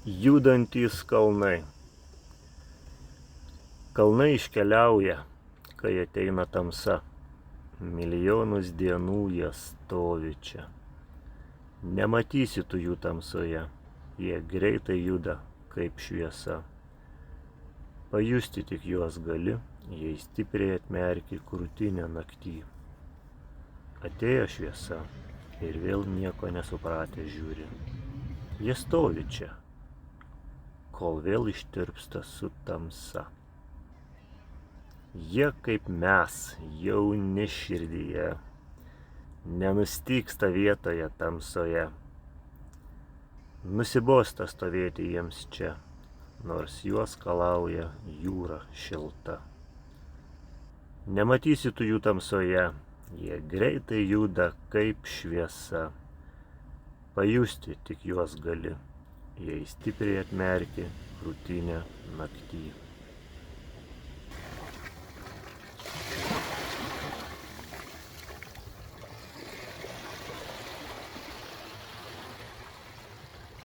Judantys kalnai. Kalnai iškeliauja, kai ateina tamsa. Milijonus dienų jie stovi čia. Nematysi tu jų tamsoje, jie greitai juda kaip šviesa. Pajusti tik juos gali, jei stipriai atmerki krūtinę naktį. Atėjo šviesa ir vėl nieko nesupratę žiūri. Jie stovi čia, kol vėl ištirpsta su tamsa. Jie kaip mes, jauni širdyje, nenustygsta vietoje tamsoje. Nusibosta stovėti jiems čia, nors juos skalauja jūra šilta. Nematysi tu jų tamsoje, jie greitai juda kaip šviesa. Pajusti tik juos gali, jei stipriai atmerki krūtinę naktį.